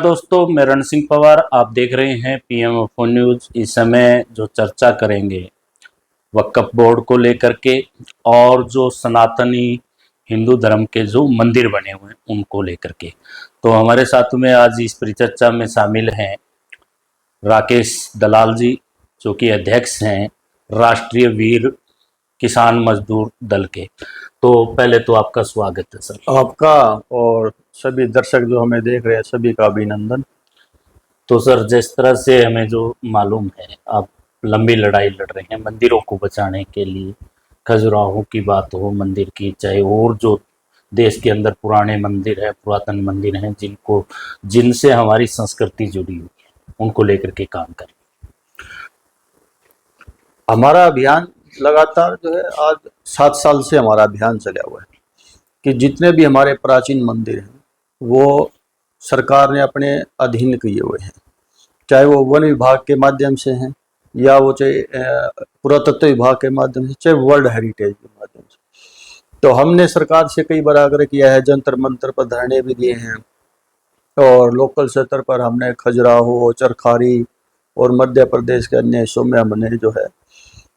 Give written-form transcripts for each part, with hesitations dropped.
दोस्तों, मैं रण सिंह पवार। आप देख रहे हैं पीएम न्यूज। इस समय जो चर्चा करेंगे वक्फ बोर्ड को लेकर के और जो सनातनी हिंदू धर्म के जो मंदिर बने हुए हैं उनको लेकर के। तो हमारे साथ में आज इस परिचर्चा में शामिल हैं राकेश दलाल जी, जो कि अध्यक्ष हैं राष्ट्रीय वीर किसान मजदूर दल के। तो पहले तो आपका स्वागत है सर। आपका और सभी दर्शक जो हमें देख रहे हैं सभी का अभिनंदन। तो सर, जिस तरह से हमें जो मालूम है, आप लंबी लड़ाई लड़ रहे हैं मंदिरों को बचाने के लिए। खजुराहो की बात हो मंदिर की, चाहे और जो देश के अंदर पुराने मंदिर है, पुरातन मंदिर हैं जिनसे हमारी संस्कृति जुड़ी हुई है, उनको लेकर के काम करें। हमारा अभियान लगातार जो है आज 7 साल से हमारा अभियान चला हुआ है कि जितने भी हमारे प्राचीन मंदिर हैं वो सरकार ने अपने अधीन किए हुए हैं, चाहे वो वन विभाग के माध्यम से हैं या वो चाहे पुरातत्व विभाग के माध्यम से, चाहे वर्ल्ड हेरिटेज के माध्यम से। तो हमने सरकार से कई बार आग्रह किया है, जंतर मंतर पर धरने भी दिए हैं और लोकल स्तर पर हमने खजुराहो, चरखारी और मध्य प्रदेश के अन्य हिस्सों में हमने जो है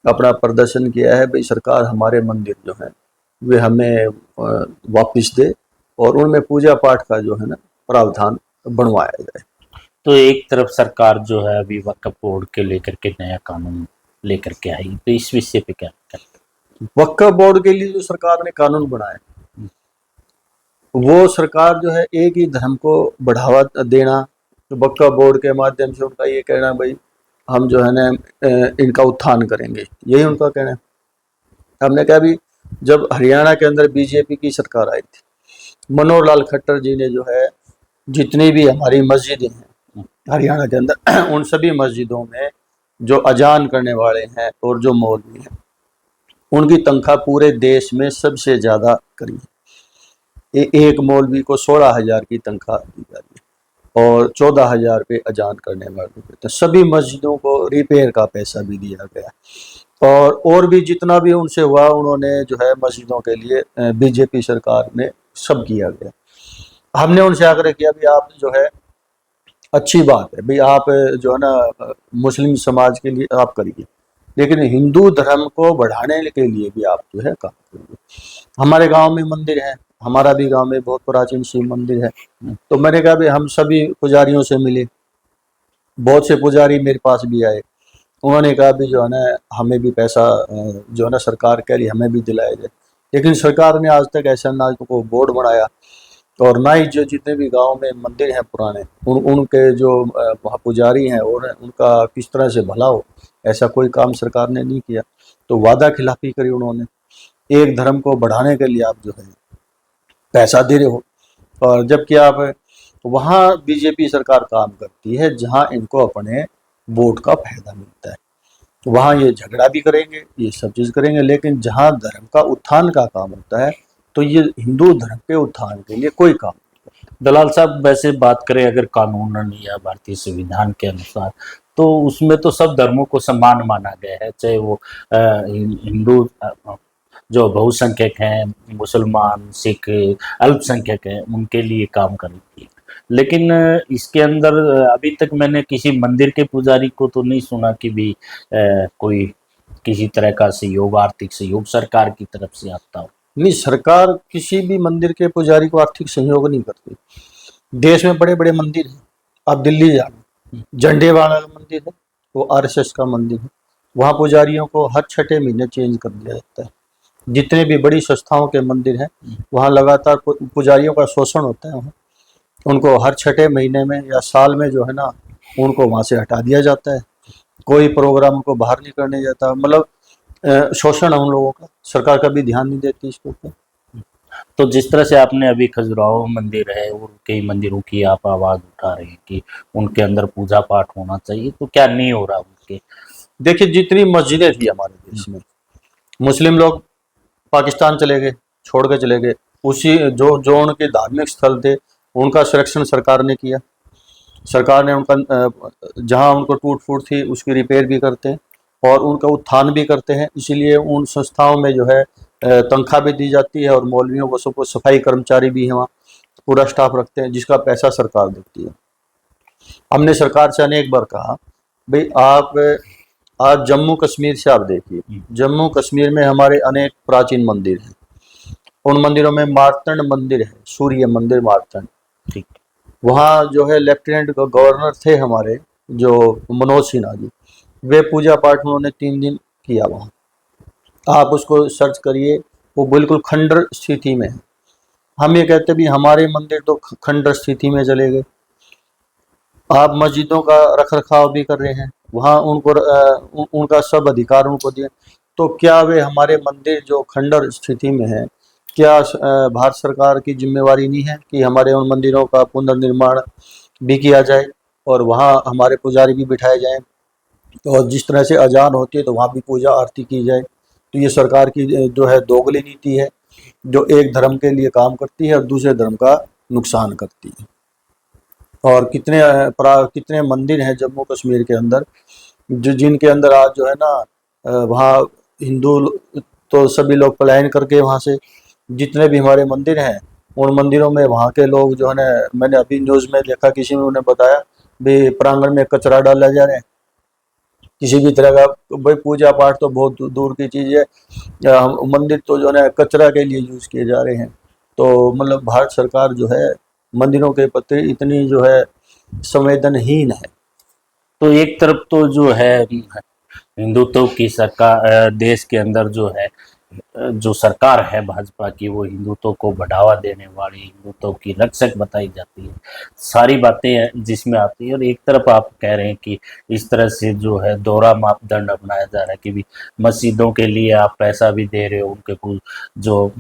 अपना प्रदर्शन किया है। भाई सरकार हमारे मंदिर जो है वे हमें वापस दे और उनमें पूजा पाठ का जो है ना प्रावधान बनवाया जाए। तो एक तरफ सरकार जो है अभी वक्फ बोर्ड के लेकर के नया कानून लेकर के आई, तो इस विषय पे क्या करते हैं? वक्फ बोर्ड के लिए जो सरकार ने कानून बनाया वो सरकार जो है एक ही धर्म को बढ़ावा देना, तो वक्फ बोर्ड के माध्यम से उनका ये कहना भाई हम जो है ना इनका उत्थान करेंगे, यही उनका कहना है। हमने कहा भी जब हरियाणा के अंदर बीजेपी की सरकार आई थी, मनोहर लाल खट्टर जी ने जो है जितनी भी हमारी मस्जिदें हैं हरियाणा के अंदर उन सभी मस्जिदों में जो अजान करने वाले हैं और जो मौलवी हैं उनकी तनख्वाह पूरे देश में सबसे ज़्यादा करी है। एक मौलवी को 16,000 की तनख्वाह दी जा रही है और 14,000 रुपये अजान करने वाले को। तो सभी मस्जिदों को रिपेयर का पैसा भी दिया गया और भी जितना भी उनसे हुआ उन्होंने जो है मस्जिदों के लिए बीजेपी सरकार ने सब किया गया। हमने उनसे आग्रह किया भी आप जो है अच्छी बात है भाई आप जो है ना मुस्लिम समाज के लिए आप करिए, लेकिन हिंदू धर्म को बढ़ाने के लिए भी आप जो है काम करिए। हमारे गांव में मंदिर है, हमारा भी गांव में बहुत प्राचीन शिव मंदिर है। तो मैंने कहा भाई हम सभी पुजारियों से मिले, बहुत से पुजारी मेरे पास भी आए। उन्होंने कहा भी जो है ना हमें भी पैसा जो है ना सरकार कह रही हमें भी दिलाया जाए, लेकिन सरकार ने आज तक ऐसा ना को बोर्ड बनाया और ना ही जो जितने भी गांव में मंदिर हैं पुराने उनके जो वहाँ पुजारी हैं और उनका किस तरह से भला हो, ऐसा कोई काम सरकार ने नहीं किया। तो वादा खिलाफी करी उन्होंने। एक धर्म को बढ़ाने के लिए आप जो है पैसा दे रहे हो और जबकि आप वहाँ बीजेपी सरकार काम करती है जहाँ इनको अपने वोट का फायदा मिलता है, वहाँ ये झगड़ा भी करेंगे, ये सब चीज़ करेंगे, लेकिन जहाँ धर्म का उत्थान का काम होता है तो ये हिंदू धर्म के उत्थान के लिए कोई काम नहीं। दलाल साहब, वैसे बात करें अगर कानूनन या भारतीय संविधान के अनुसार, तो उसमें तो सब धर्मों को समान माना गया है, चाहे वो हिंदू जो बहुसंख्यक हैं, मुसलमान, सिख, अल्पसंख्यक हैं, उनके लिए काम करेंगे। लेकिन इसके अंदर अभी तक मैंने किसी मंदिर के पुजारी को तो नहीं सुना कि भी कोई किसी तरह का सहयोग, आर्थिक सहयोग सरकार की तरफ से आता हो। नहीं, सरकार किसी भी मंदिर के पुजारी को आर्थिक सहयोग नहीं करती। देश में बड़े बड़े मंदिर हैं, आप दिल्ली जाना, झंडे वाला मंदिर है वो आरएसएस का मंदिर है, वहाँ पुजारियों को हर 6 महीने चेंज कर दिया जाता है। जितने भी बड़ी संस्थाओं के मंदिर हैं वहाँ लगातार पुजारियों का शोषण होता है, उनको हर 6 महीने में या साल में जो है ना उनको वहाँ से हटा दिया जाता है। कोई प्रोग्राम को बाहर नहीं करने जाता, मतलब शोषण है उन लोगों का। सरकार का भी ध्यान नहीं देती इसके ऊपर। तो जिस तरह से आपने अभी खजुराहो मंदिर है और कई मंदिरों की आप आवाज उठा रहे हैं कि उनके अंदर पूजा पाठ होना चाहिए, तो क्या नहीं हो रहा उनके? देखिए जितनी मस्जिदें थी हमारे देश में, मुस्लिम लोग पाकिस्तान चले गए, छोड़ के चले गए। उसी जो जो उनके धार्मिक स्थल थे उनका संरक्षण सरकार ने किया। सरकार ने उनका जहाँ उनको टूट फूट थी उसकी रिपेयर भी करते हैं और उनका उत्थान भी करते हैं। इसीलिए उन संस्थाओं में जो है तनख्वाह भी दी जाती है और मौलवियों को सबको सफाई कर्मचारी भी है, वहाँ पूरा स्टाफ रखते हैं जिसका पैसा सरकार देती है। हमने सरकार से अनेक बार कहा भाई आप आज जम्मू कश्मीर से आप देखिए, जम्मू कश्मीर में हमारे अनेक प्राचीन मंदिर हैं। उन मंदिरों में मार्तंड मंदिर है, सूर्य मंदिर मार्तंड। ठीक। वहाँ जो है लेफ्टिनेंट गवर्नर थे हमारे जो मनोज सिन्हा जी, वे पूजा पाठ उन्होंने 3 दिन किया वहाँ। आप उसको सर्च करिए, वो बिल्कुल खंडर स्थिति में है। हम ये कहते भी हमारे मंदिर तो खंडर स्थिति में चले गए। आप मस्जिदों का रख रखाव भी कर रहे हैं, वहाँ उनको उनका सब अधिकार उनको दिए, तो क्या वे हमारे मंदिर जो खंडर स्थिति में है, क्या भारत सरकार की जिम्मेवारी नहीं है कि हमारे उन मंदिरों का पुनर्निर्माण भी किया जाए और वहाँ हमारे पुजारी भी बिठाए जाएं, और जिस तरह से अजान होती है तो वहाँ भी पूजा आरती की जाए। तो ये सरकार की जो है दोगली नीति है, जो एक धर्म के लिए काम करती है और दूसरे धर्म का नुकसान करती है। और कितने मंदिर हैं जम्मू कश्मीर के अंदर जो जिनके अंदर आज जो है ना वहाँ हिंदू तो सभी लोग पलायन करके वहाँ से, जितने भी हमारे मंदिर हैं उन मंदिरों में वहाँ के लोग जो है ना, मैंने अभी न्यूज़ में देखा किसी ने उन्हें बताया भी प्रांगण में कचरा डाला जा रहा है किसी भी तरह का। भाई पूजा पाठ तो बहुत दूर की चीज़ है, मंदिर तो जो है कचरा के लिए यूज़ किए जा रहे हैं। तो मतलब भारत सरकार जो है मंदिरों के प्रति इतनी जो है संवेदनहीन है। तो एक तरफ तो जो है हिंदुत्व की सरकार देश के अंदर जो है जो सरकार है भाजपा की, वो हिंदुत्व को बढ़ावा देने वाली, हिंदुत्व की रक्षक बताई जाती है, सारी बातें जिसमें आती है। और एक तरफ आप कह रहे हैं कि इस तरह से जो है दोहरा मापदंड अपनाया जा रहा है कि भी मस्जिदों के लिए आप पैसा भी दे रहे हो, उनके जो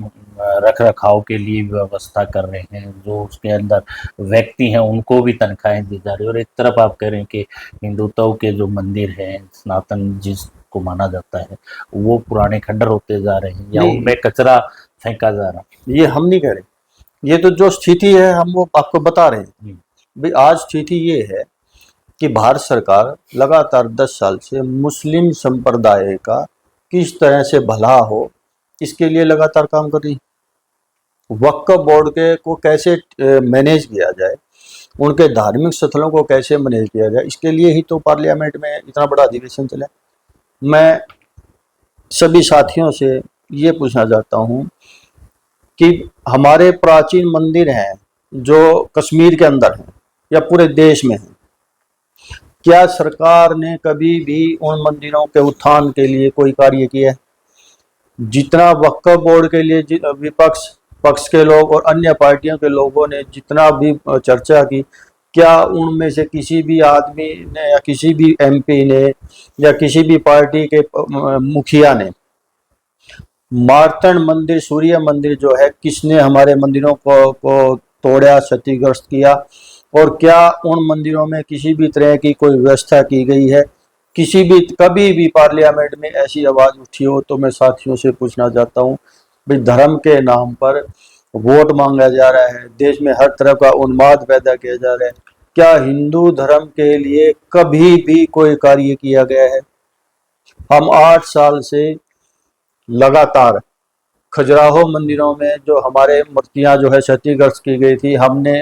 रख रखाव के लिए व्यवस्था कर रहे हैं, जो उसके अंदर व्यक्ति हैं उनको भी तनख्वाहें दी जा रही है। और एक तरफ आप कह रहे हैं कि हिंदुत्व के जो मंदिर हैं सनातन जिसको माना जाता है वो पुराने खंडर होते जा रहे हैं या उनमें कचरा फेंका जा रहा है। ये हम नहीं कह रहे, ये तो जो स्थिति है हम वो आपको बता रहे हैं। भाई आज स्थिति ये है कि भारत सरकार लगातार 10 साल से मुस्लिम संप्रदाय का किस तरह से भला हो इसके लिए लगातार काम कर रही है। वक्फ बोर्ड के को कैसे मैनेज किया जाए, उनके धार्मिक स्थलों को कैसे मैनेज किया जाए, इसके लिए ही तो पार्लियामेंट में इतना बड़ा अधिवेशन चला। मैं सभी साथियों से ये पूछना चाहता हूँ कि हमारे प्राचीन मंदिर हैं जो कश्मीर के अंदर हैं या पूरे देश में हैं, क्या सरकार ने कभी भी उन मंदिरों के उत्थान के लिए कोई कार्य किया है? जितना वक्फ बोर्ड के लिए विपक्ष पक्ष के लोग और अन्य पार्टियों के लोगों ने जितना भी चर्चा की, क्या उनमें से किसी भी आदमी ने या किसी भी एमपी ने या किसी भी पार्टी के मुखिया ने मार्तंड मंदिर सूर्य मंदिर जो है किसने हमारे मंदिरों को तोड़ा, क्षतिग्रस्त किया? और क्या उन मंदिरों में किसी भी तरह की कोई व्यवस्था की गई है? कभी भी पार्लियामेंट में ऐसी आवाज़ उठी हो तो मैं साथियों से पूछना चाहता हूँ भाई धर्म के नाम पर वोट मांगा जा रहा है, देश में हर तरह का उन्माद पैदा किया जा रहा है, क्या हिंदू धर्म के लिए कभी भी कोई कार्य किया गया है? हम 8 साल से लगातार खजुराहो मंदिरों में जो हमारे मूर्तियां जो है क्षतिग्रस्त की गई थी, हमने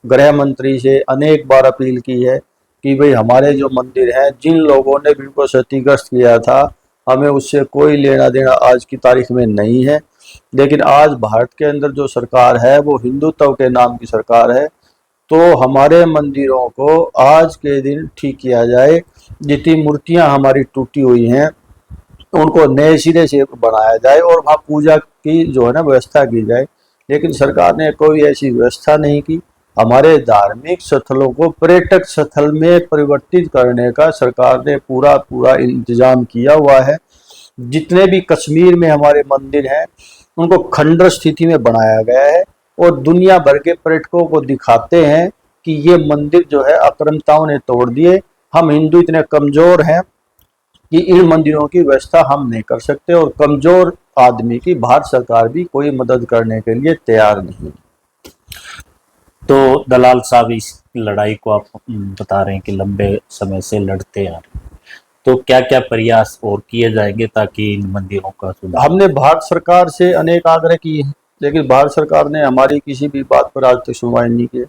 गृह मंत्री से अनेक बार अपील की है कि भाई हमारे जो मंदिर हैं जिन लोगों ने भी उनको क्षतिग्रस्त किया था हमें उससे कोई लेना देना आज की तारीख में नहीं है। लेकिन आज भारत के अंदर जो सरकार है वो हिंदुत्व के नाम की सरकार है, तो हमारे मंदिरों को आज के दिन ठीक किया जाए, जितनी मूर्तियां हमारी टूटी हुई हैं उनको नए सिरे से बनाया जाए और वहाँ पूजा की जो है ना व्यवस्था की जाए। लेकिन सरकार ने कोई ऐसी व्यवस्था नहीं की। हमारे धार्मिक स्थलों को पर्यटक स्थल में परिवर्तित करने का सरकार ने पूरा इंतजाम किया हुआ है। जितने भी कश्मीर में हमारे मंदिर हैं उनको खंडर स्थिति में बनाया गया है और दुनिया भर के पर्यटकों को दिखाते हैं कि ये मंदिर जो है आक्रामताओं ने तोड़ दिए। हम हिंदू इतने कमजोर हैं कि इन मंदिरों की व्यवस्था हम नहीं कर सकते और कमजोर आदमी की भारत सरकार भी कोई मदद करने के लिए तैयार नहीं। तो दलाल साहब इस लड़ाई को आप बता रहे हैं कि लंबे समय से लड़ते आ रहे हैं, तो क्या क्या प्रयास और किए जाएंगे ताकि इन मंदिरों का सुधार? हमने भारत सरकार से अनेक आग्रह किए हैं लेकिन भारत सरकार ने हमारी किसी भी बात पर आज तक सुनवाई नहीं की।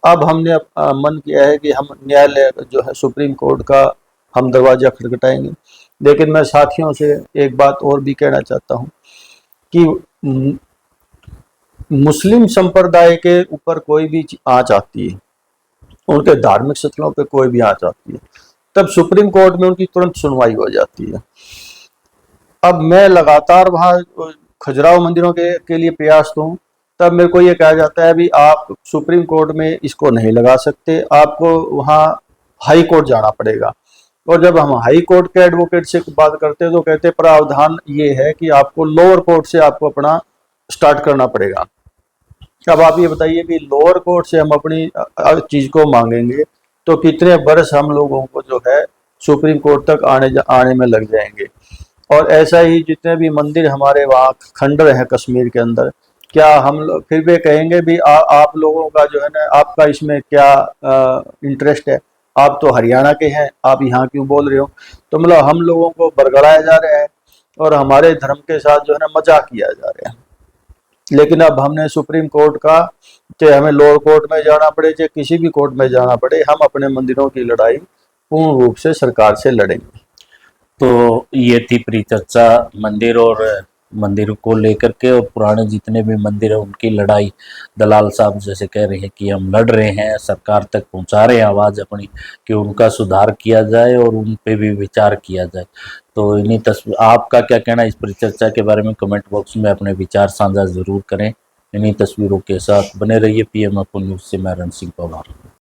अब हमने मन किया है कि हम न्यायालय जो है सुप्रीम कोर्ट का हम दरवाजा खटखटाएंगे। लेकिन मैं साथियों से एक बात और भी कहना चाहता हूँ कि मुस्लिम संप्रदाय के ऊपर कोई भी आंच आती है, उनके धार्मिक स्थलों पे कोई भी आंच आती है, तब सुप्रीम कोर्ट में उनकी तुरंत सुनवाई हो जाती है। अब मैं लगातार वहाँ खजुराहो मंदिरों के लिए प्रयास तो हूँ, तब मेरे को ये कहा जाता है भी आप सुप्रीम कोर्ट में इसको नहीं लगा सकते, आपको वहाँ हाई कोर्ट जाना पड़ेगा। और जब हम हाई कोर्ट के एडवोकेट से बात करते हैं तो कहते हैं प्रावधान ये है कि आपको लोअर कोर्ट से आपको अपना स्टार्ट करना पड़ेगा। अब आप ये बताइए कि लोअर कोर्ट से हम अपनी चीज को मांगेंगे तो कितने बरस हम लोगों को जो है सुप्रीम कोर्ट तक आने में लग जाएंगे। और ऐसा ही जितने भी मंदिर हमारे वहाँ खंडर हैं कश्मीर के अंदर, क्या हम लोग फिर भी कहेंगे भी आप लोगों का जो है ना, आपका इसमें क्या इंटरेस्ट है, आप तो हरियाणा के हैं, आप यहाँ क्यों बोल रहे हो। तो मतलब हम लोगों को बरगलाया जा रहा है और हमारे धर्म के साथ जो है ना मजाक किया जा रहा है। लेकिन अब हमने सुप्रीम कोर्ट का, चाहे हमें लोअर कोर्ट में जाना पड़े चाहे किसी भी कोर्ट में जाना पड़े, हम अपने मंदिरों की लड़ाई पूर्ण रूप से सरकार से लड़ेंगे। तो ये थी परिचर्चा मंदिर और मंदिर को लेकर के, और पुराने जितने भी मंदिर है उनकी लड़ाई दलाल साहब जैसे कह रहे हैं कि हम लड़ रहे हैं, सरकार तक पहुंचा रहे हैं आवाज़ अपनी कि उनका सुधार किया जाए और उन पे भी विचार किया जाए। तो इन्हीं तस्वीर, आपका क्या कहना है इस परिचर्चा के बारे में, कमेंट बॉक्स में अपने विचार साझा जरूर करें। इन्हीं तस्वीरों के साथ बने रहिए पीएम न्यूज़ से। मैं रण सिंह पवार।